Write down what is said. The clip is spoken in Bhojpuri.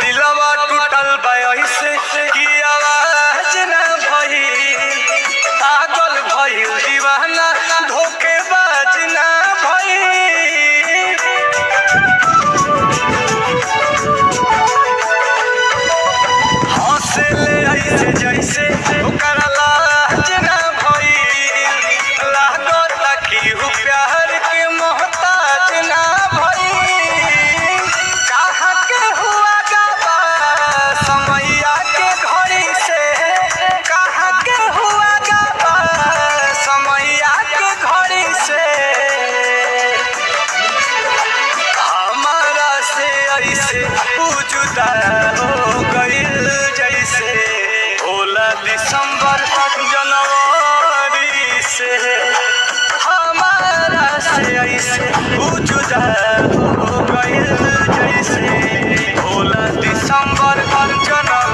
दिलवा टूटल बयसे की आवाज ना भई पागल भई दीवाना धोखेबाज ना भई हंसे ले ऐसे जैसे ओकरा लाज ना भई लागत कि हु प्यार के मोहताज ना भई कहाँ के हुआ गवा समैया के घड़ी से कहाँ के हुआ गवा समैया के घड़ी से हमारा से ऐसे जुदा हो गइल जैसे होला दिसंबर जनवरी से हमारा से ऐसे जुदा हो गइल जैसे होला दिसंबर जनवरी